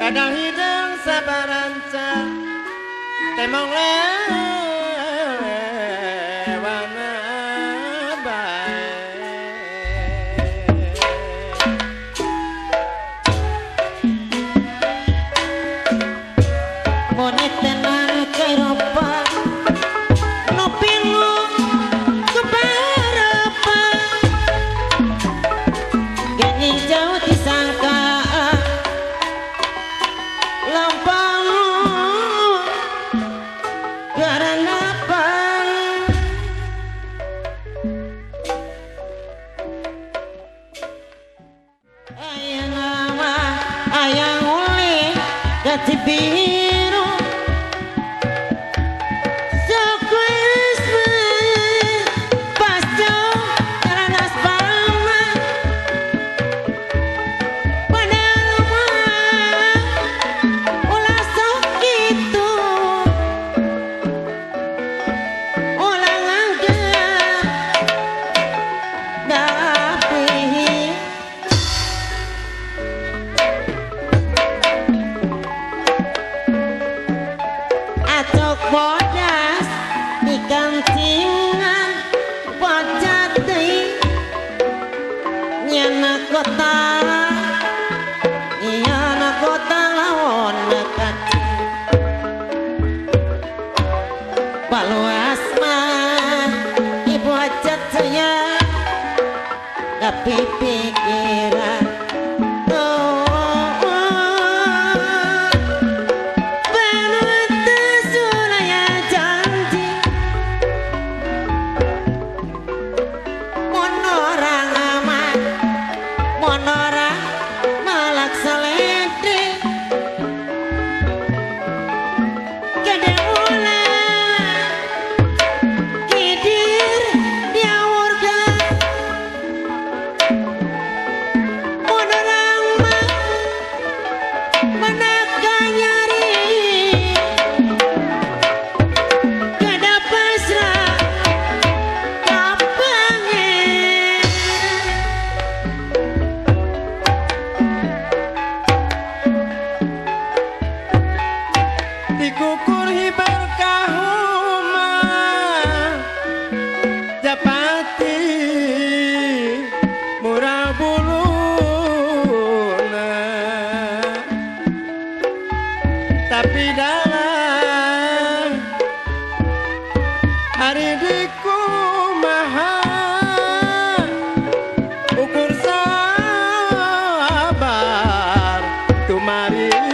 kadang hidung sabaranca temong lewana bae monet tenar keropa no pingu kebarapa gini jauh disangka lampau karena apa ayang ama ayang uli gati biru bodas di kantingan bocah teuing nyana kota nyana kota lawan dekat baluas mah ibu acat saya tapi pikiran dikukur hibar kahuma japati murah buluna tapi dalam hari dikumaha ukur sabar tumarima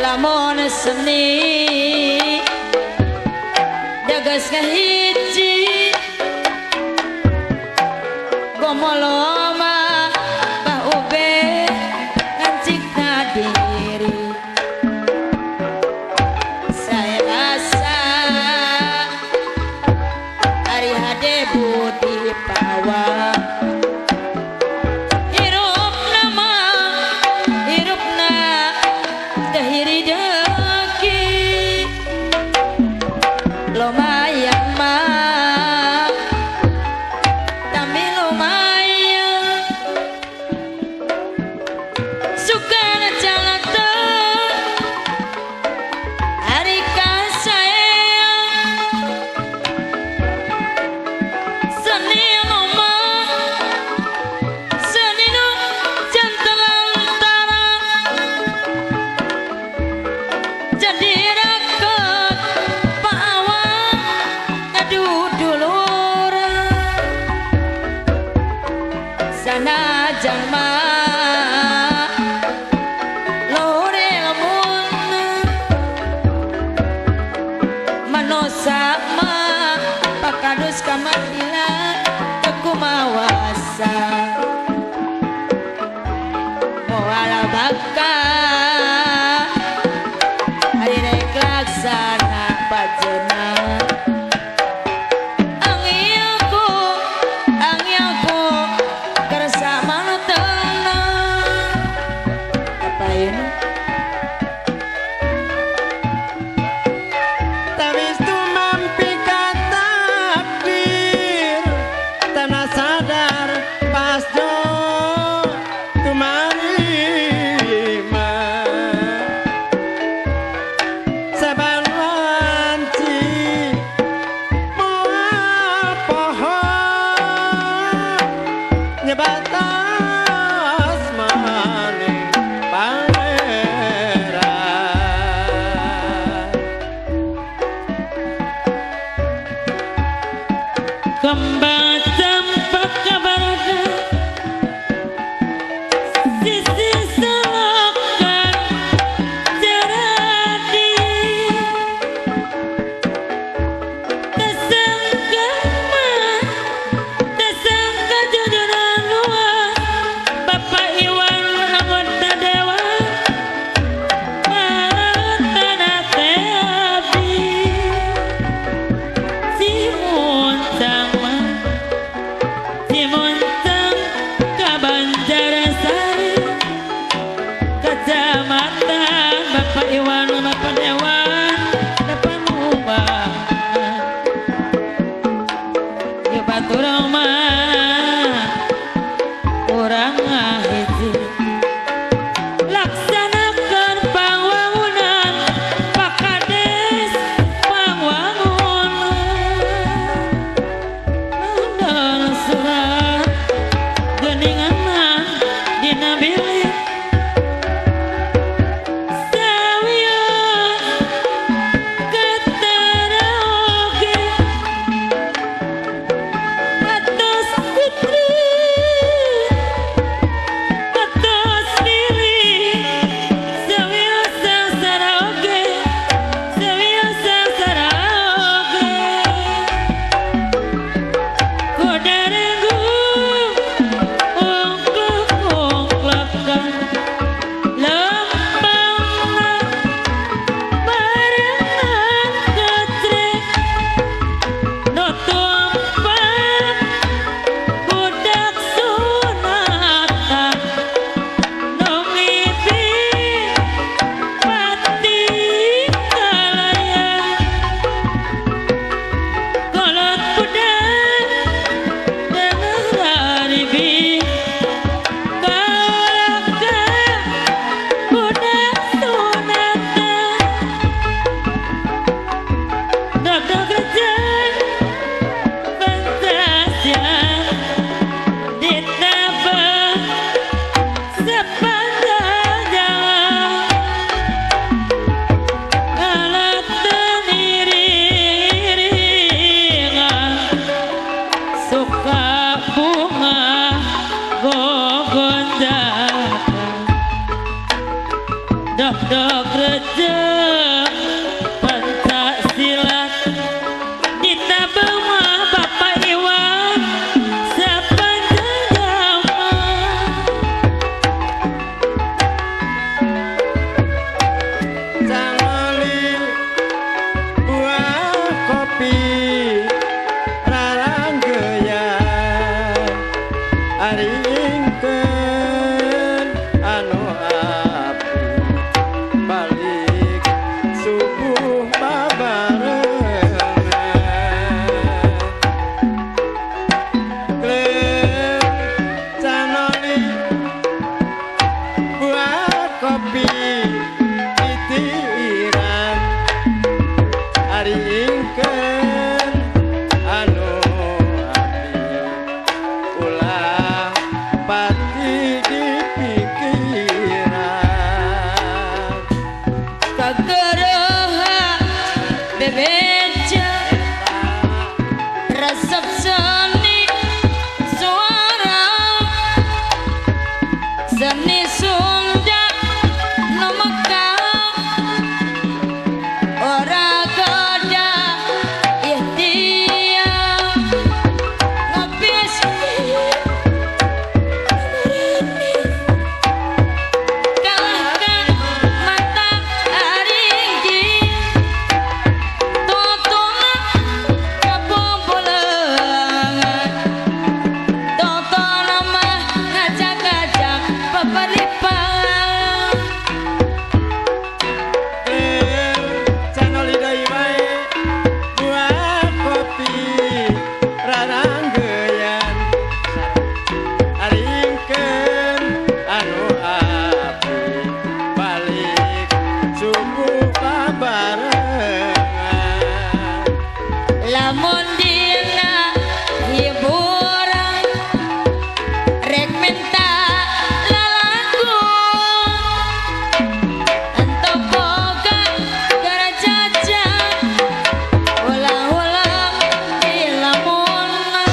lamun seni dagas kahiji gomolo mah bah ube ngancikna diri saya rasa hari hade budi pawa lumayan mah tapi lumayan suka jalan tuh hari kasayang seni ngomong seni nu jantan antara jadi rakyat aduh kadus kamadilan kekumawasa moala baka hari rek laksana pajena angyaku kersa tenang apa ini Tawis tumampi ka takdir tanah sadar pas jo tumarima saban wanci moal pohon nyebatas maning pangeran kembang tempat kabarada sisi selokan ceradi tersangka jujuran luas Bapak Iwan anggota dewan tanah teabi si muncang Kabanjarsari Kecamatan Bapak Iwan Bapak Dewan depan rumah ya batur rumah orang hiji laksanakan pangwangunan Pak Kades pangwangunan surat geningan dina bilik sawios kataraoge atos putri atos diri sawios saraoge kodarengu ungklek-ungklekan lempangna barengan ketrek nutumpang budak sunatan nu mimpi pati kalayan kolot budak dengan haribi kalaka budak sunatan dok-dok rejang pentasyan ditabah sepanjang jalan alat iring-iringan suka bunga gogonjakan dok-dok rejang pencaksilat ditabah mah Bapak Iwan sepanjang zaman Cangoli buah kopi raranggeyan aringkeun anu api balik lamun dina hiburan rek minta lalagu entok boga gara jajan ulang-ulang di lamunan.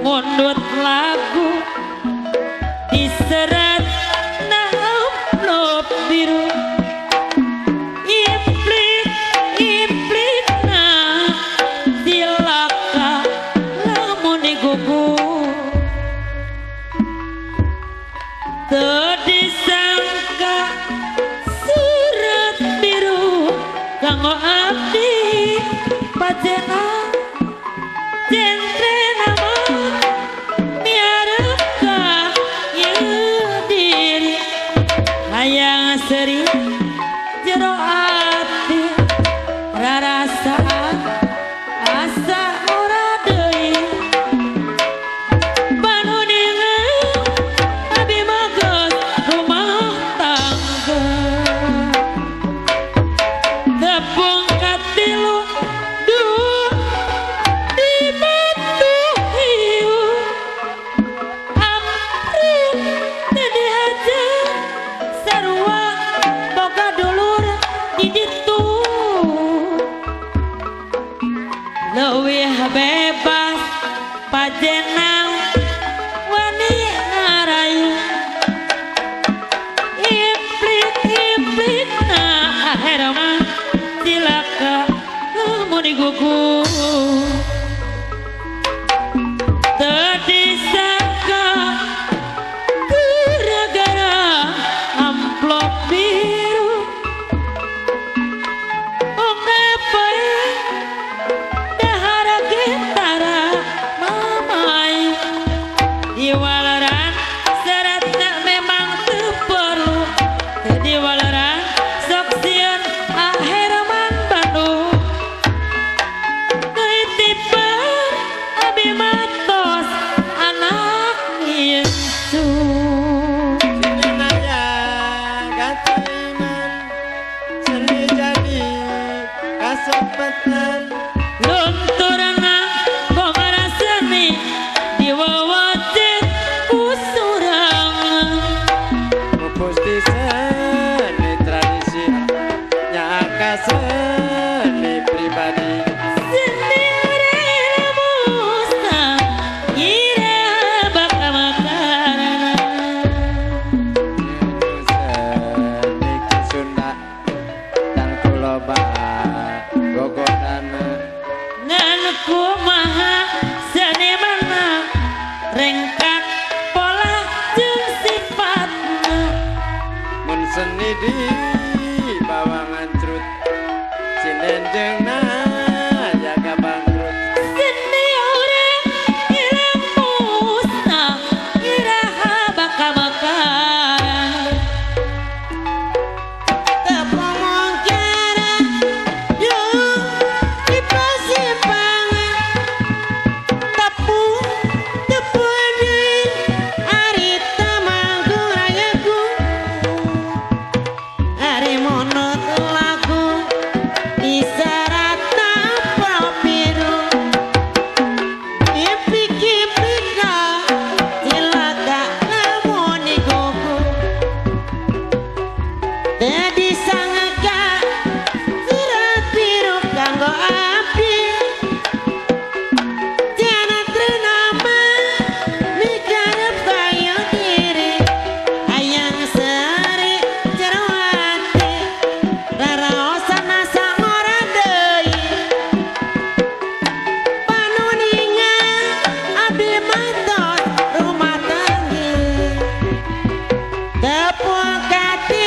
Mundut lagu diserat na amplop biru implit na silaka lamun digugu teu disangka surat biru kanggo abdi pajena jentre nama miarepka ieu diri hayang seri jero ati rarasaan asa ora deui panuningan abi mageus rumah tangga tepung katilu duh di batu hiu amruk tadi aja sarua boga dulur di ditu leuwih bebas pajenang wani ngarayu implit na akhir mah silaka lamun digugu teu disangka gara-gara amplop biru onggapai dahara gentara mamai diwalaran seratna memang teu perlu teu diwalaran sok sieun akhirman Bandung keitipan abi matos anak Yesu Sinenaya katiman seni jadi kasempatan lunturna komara seni diwawatin kusurangan pupus di seni tradisi nyaka seni pribadi seni remusta ira baka makarana seni Sunda dan kuloba gogodana ngan kumaha seni mana rengkak pola jeung sifatna mun seni di bawangan trut sinenjeungna jaga bangkrut seni urang ilang musnah iraha baka makaran tepung mongkara yuk di persimpangan tepung deui harita manggung rayaku hari monot lagu diserat amplop biru impik-impika silaka lamun digugu teu disangka surat biru kanggo abdi tiana ternama mikarep kaya diri hayang seri jero ati raraosan asa ngora deui panuningan abdi matos rumah tangga tepung kati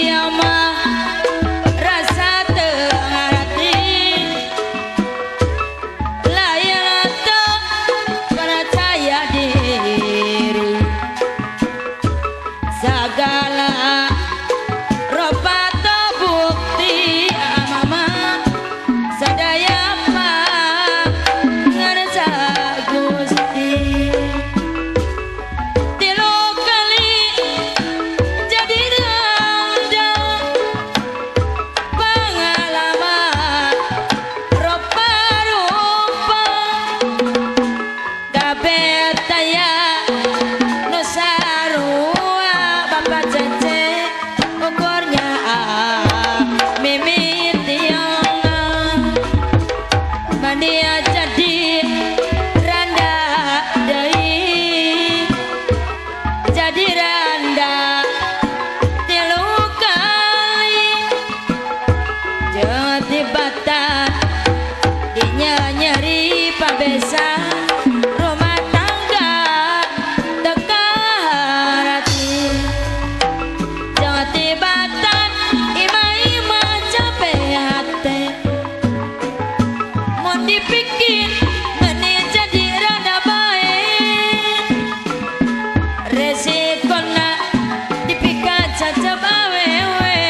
dia mah rasa tengarti layan atau percaya diri segala rupa atau bukti mama sadaya apa ngerasa Gusti tilu kali jadi randa pengalaman rupa-rupa kabeh taya nusarua bapak cece ukurnya mimit tiang mandia jadi randa deui jadi randa tilu kali jeung tibatan dinya nyeri pabesa rumah tangga dekarati jeung tibatan ima-ima capek hate mun dipikir meni jadi rada baik resikona dipikat cacap awewe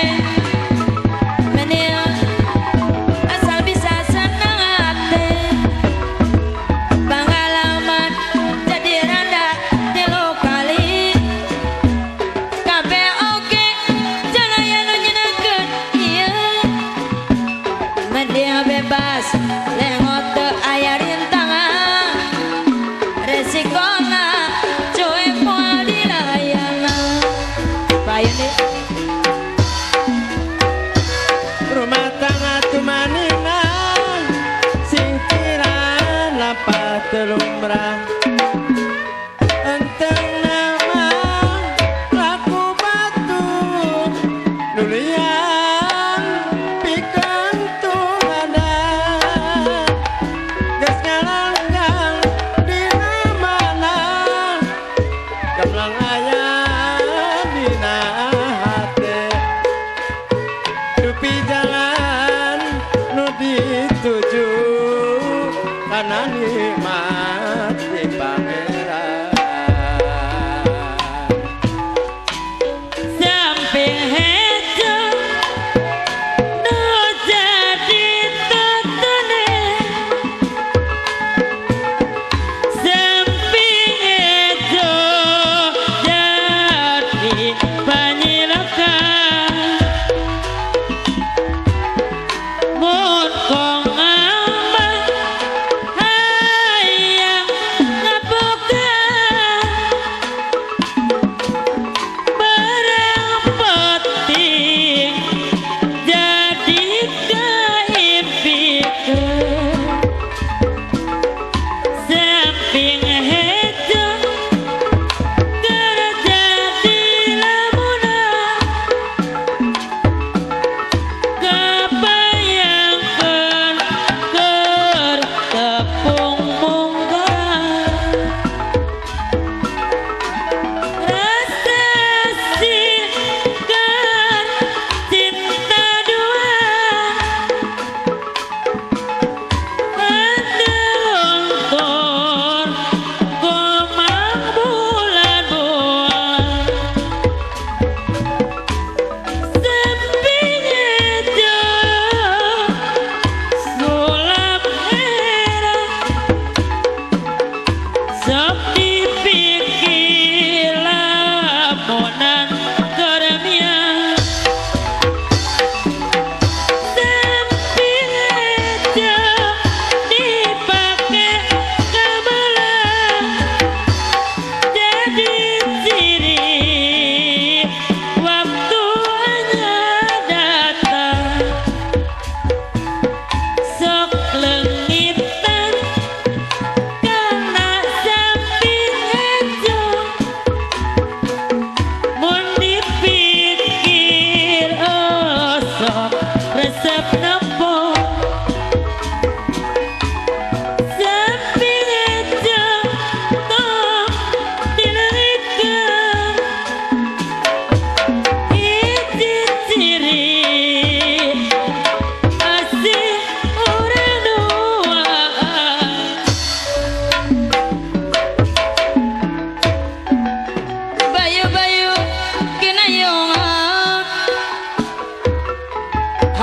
meni asal bisa senang hati pengalaman jadi randa tilu kali kabeh oge jangan yang nyenengkeun ieu media bebas lengot teu aya rintangan resikona cuek moal dilayana payeun deui rumah tangga tumanina singkiran lapat telumrah enteng nama laku batu nulian pikeun tuhana geus ngalanggang dina mana gamblang aya dina hate dupi jalan nu dituju kana nikmat di pangeran samping hejo nu jadi tutune samping hejo jadi panyilaka mun kong ambah hayang ngabuka barang penting jadi kaimpikeun samping hejo keur jadi lamun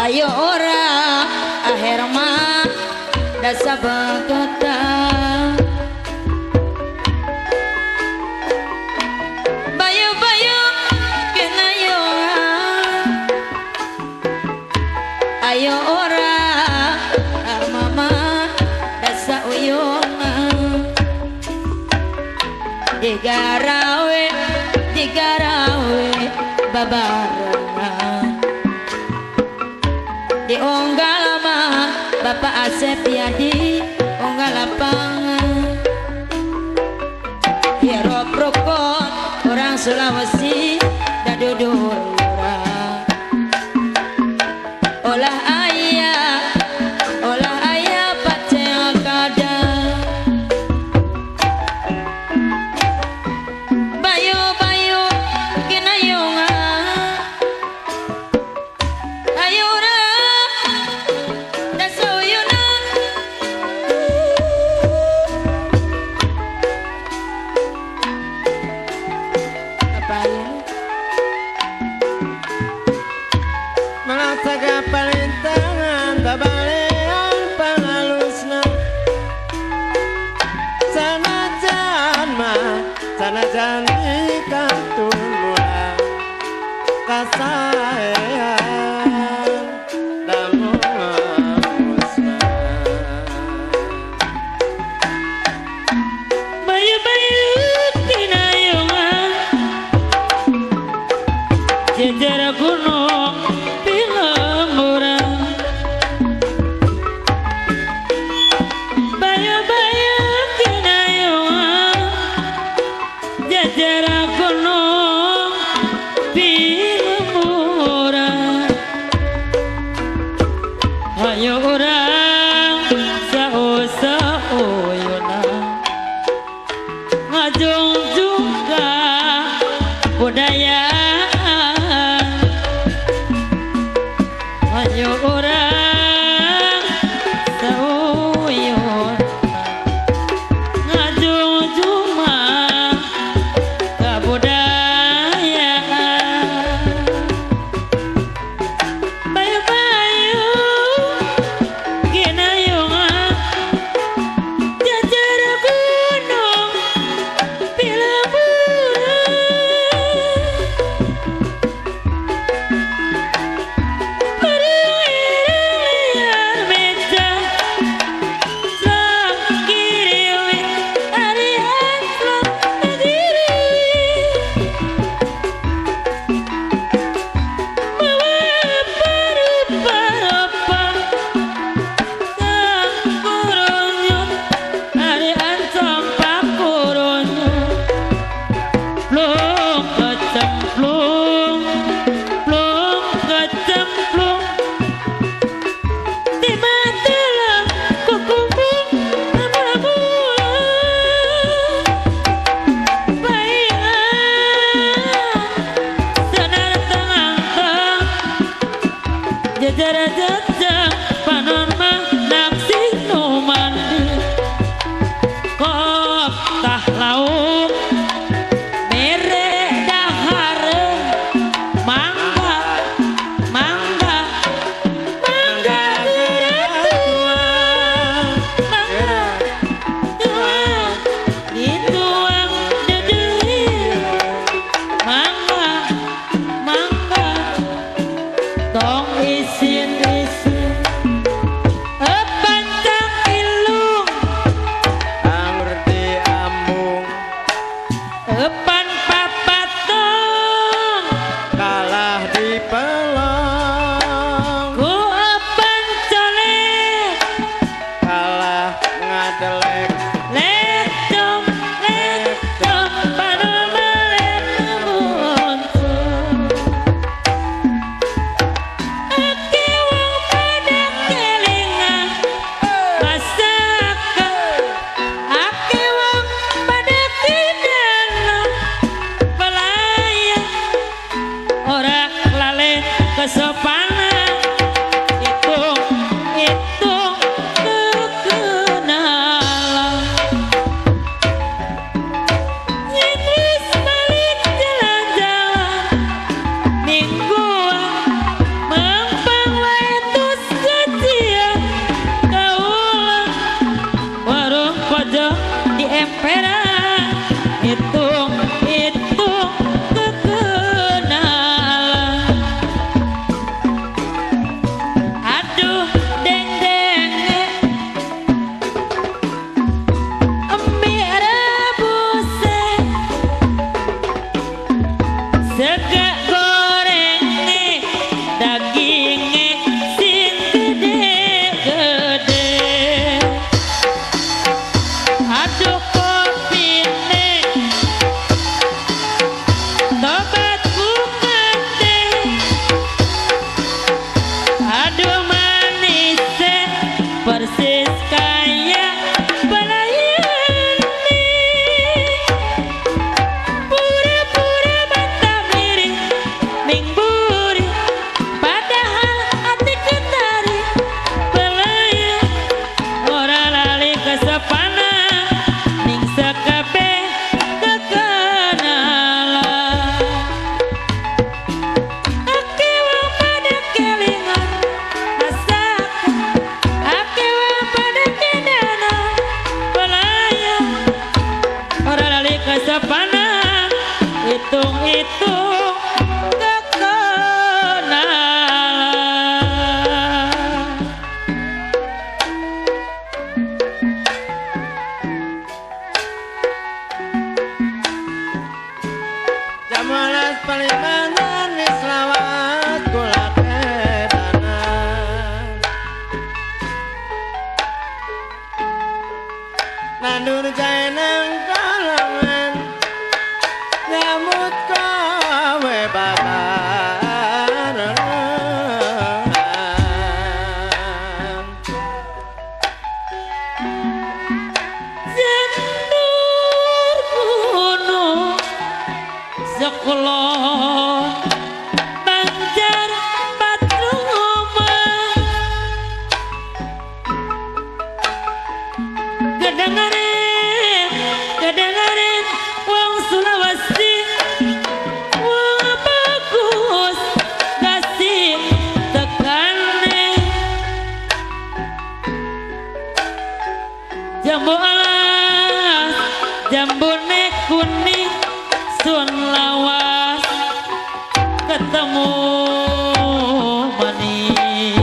ayo ora akhir mah dasa bangkota bayu-bayu kena yo ayo ora mama dasa uyona digarawe babarengan di onggal mah Bapak Asep Yadi onggal lapangan hirop rukun orang Sulawesi dadudur olah ayah paceng kada bayu kinayonga ayura dasuyuna apa ya Malasaga palintangan babalean pangalusna sanajan ikantul mula kasaean damusna bayu-bayu kinayonga jejer gunung Pilemurang bayu-bayu kinayonga jejer gunung Pilemurang ayo orang sausa-uyuna ngajung juga budaya ayo orang sauyun ngajung cuma kebudayaan bayu-bayu kinayonga jajar gunung Jajar-jajar panon mah naksi nu mandi kop tah lauk mere dahar mangga mangga mangga dituang dedeui mangga mangga tong isin-isin pantang ilung anggur diambung pan papatong kalah dipelong ku pan colek kalah ngadelek letong panon melek muncul ake wong pada kelingan masaka ake wong pada tidana pelayan ora lale kesopanan itu kekenalan yen wis balik jalan-jalan mingguan mempang wae Sega gorenge daginge sing gede-gede. Aduh kopine tobat bukete. Aduh manise persis kaya belayani. Pura-pura mata miring ning buri, padahal hati ketari belaya. Ora lali kesepana ning sakabeh kekenalan. Ake wong pada kelingan rasakan, ake wong pada kedana belaya. Ora lali kesepana hitung-hitung kekenalan. Jamanas palimanan wis lawas kula kedanan. Nandur jae nang kalangan nyambut kowe bakaran. Jandur gunung sekulon Banjar Patruma. Kedengaran wong Sulawesi, wong bagus kasih tekane. Jambu alas, jambune kuning, sun lawas ketemu maning.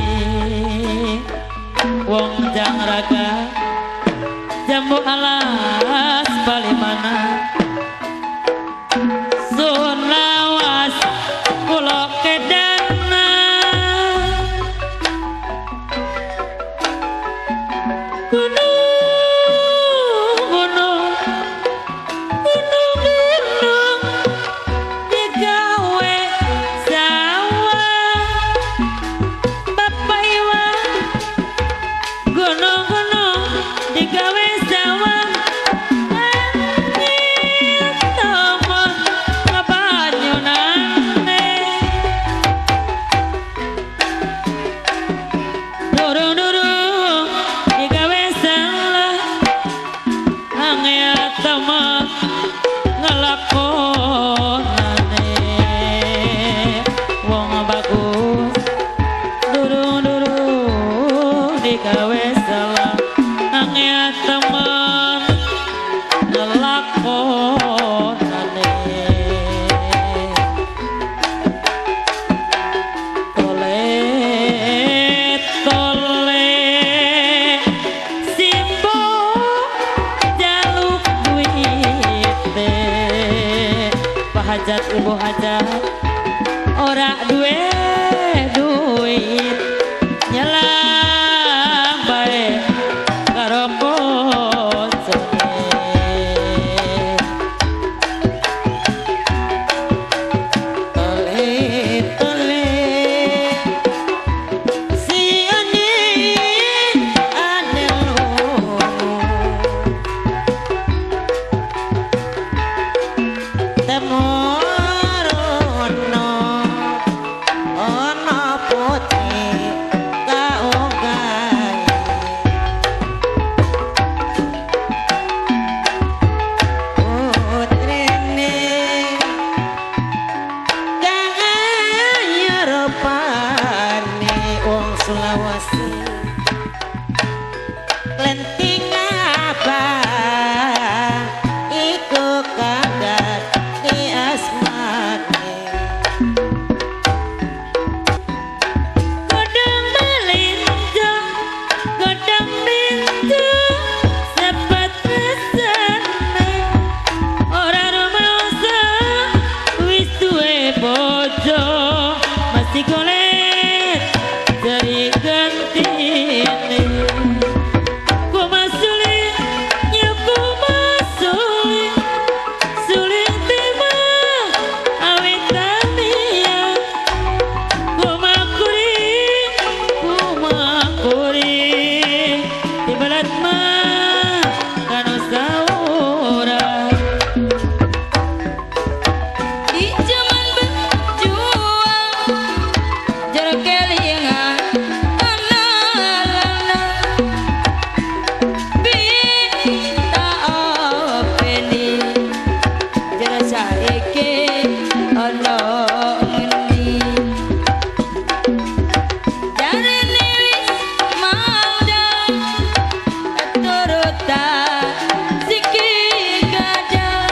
Wong jangraga jambu alas balimana, sun lawas kulo kedana. Gunung digawe sawah. Bapak Iwan, gunung digawe sawah. Angin temen ngebanyunane. Durung-durung digawe salah. Angin temen ngelakonane. Wong bagus durung-durung digawe salah. Angin temen ngelakonane. Tole-tole simbo jaluk duite. Pak Hajat Ibu Hajat ora duwe duit, nyelang bae karo bojone. Tole-tole siane ane loro, temorono ana putih kaung bojo masih golet dari ganti ini ku masulit nyaku masulit sulit tema awit tamia ku makuri di balat mah kanu saura di zaman berjuang jarak kelingan anak-anak bita openi jarak saiki ono ini dari niwis mandang turutan siki gajah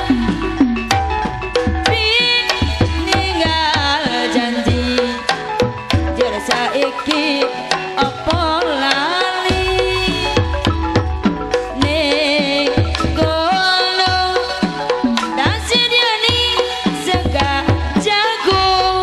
ninggal janji jare saiki apa lali ning kono tasih diani sega jagung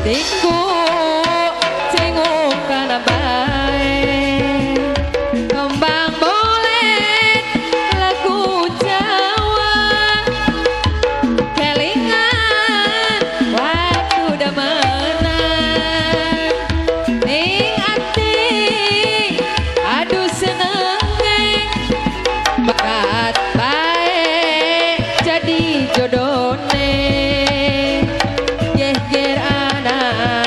hatiku singgung kana bae kembang bolet lagu Jawa kelingan waktu damenan ning ati aduh senenge bakat bae jadi jodone ger anak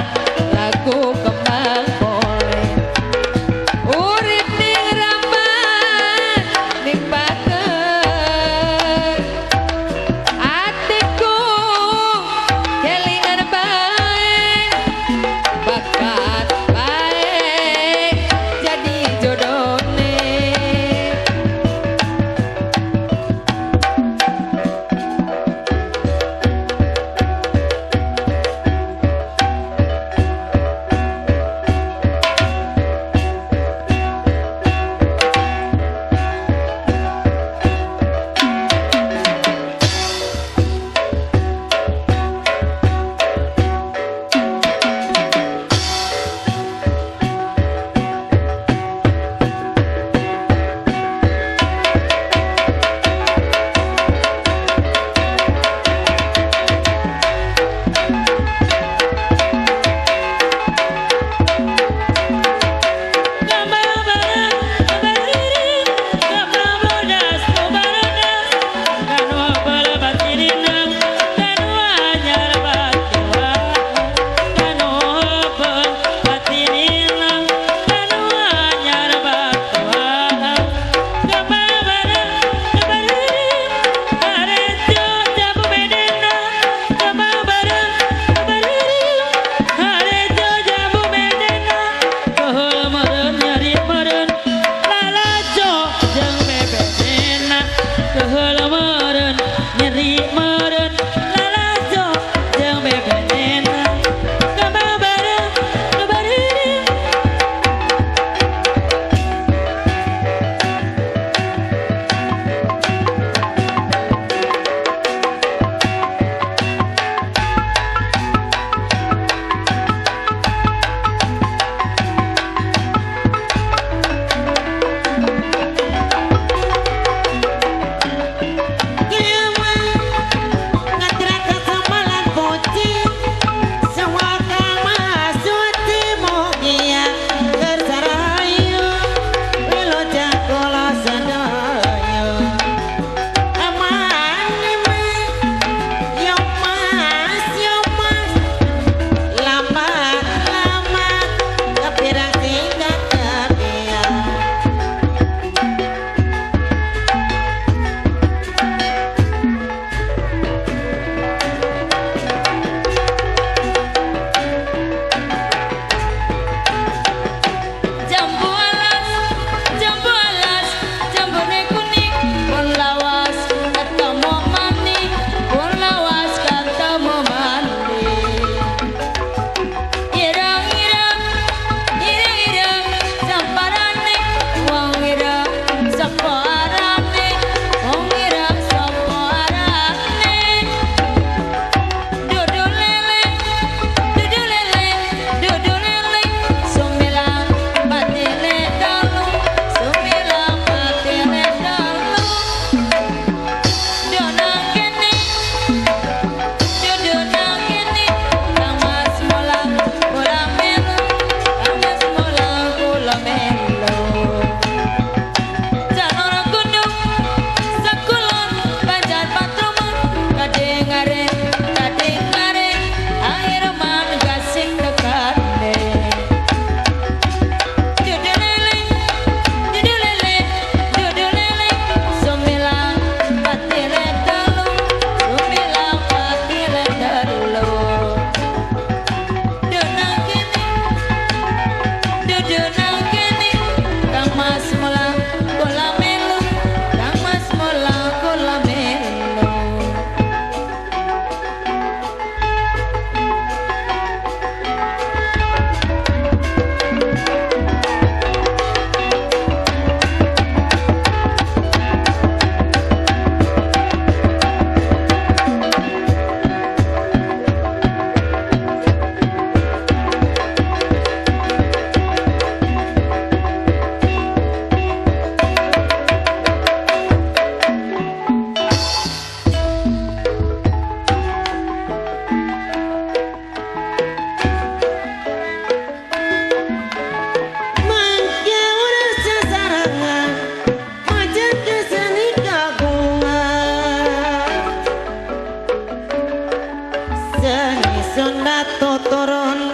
Sunda tuturun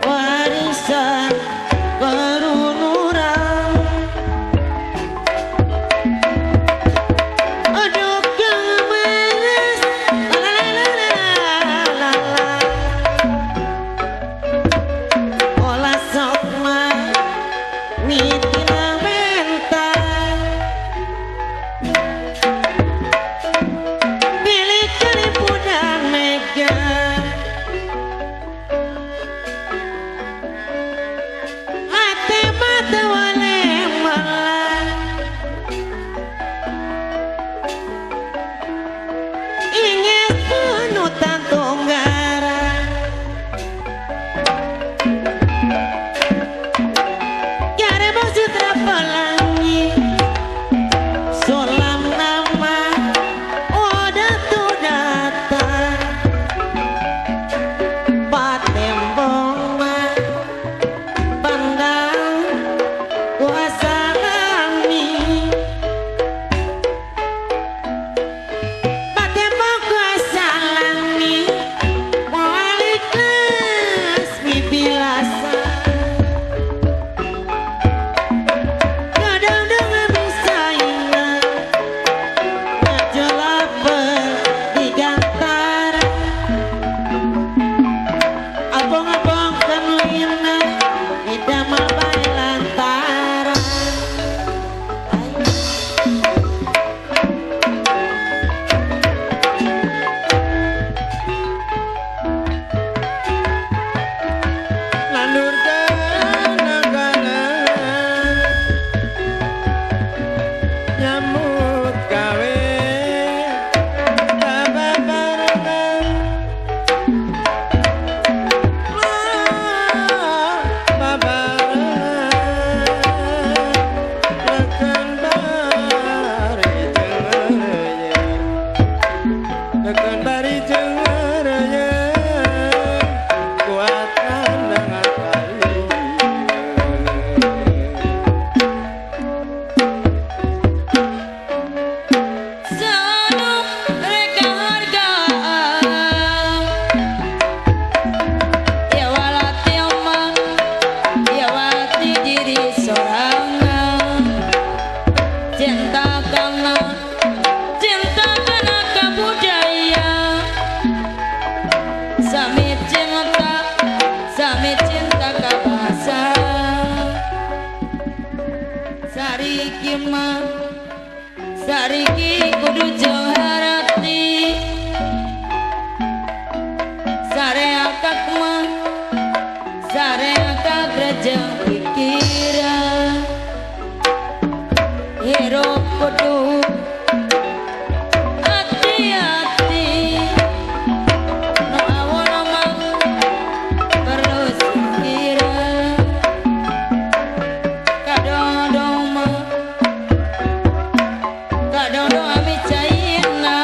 warisan keluhuran. Aduh gemes olah sokma nitina mental pilih kelipunan mega mata wale malah ingin penutan tunggara kare maksud pelangi solam nama udah tuh datang patembong mah pandang kuasa kami patembong kuasa kami walikas bibilasa kadang dengan bisa ingat ngejolak berdigantar abong-abong kan lina idamah bayi lantaran landurkan nagalan nyambut gawe bababarengan tekan bari cengernya kuatkan dengan kali Sanu reka hargaan ya walati omah ya walati diri sorangan cinta karena kabudaya sami cinta ka bahasa sariki mah sariki kudu jaharati sare akak mah sare akak rejeng pikiran hirup kudu hati-hati no awal mah perlu pikiran kadang-kadang mah kadang-kadang ami cairna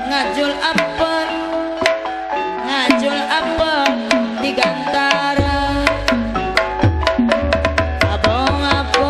ngajul apa digantara abong apa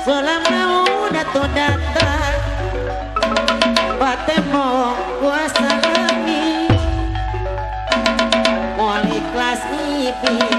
selama udah tuh datang patemo kuasa kami mau ikhlas ibi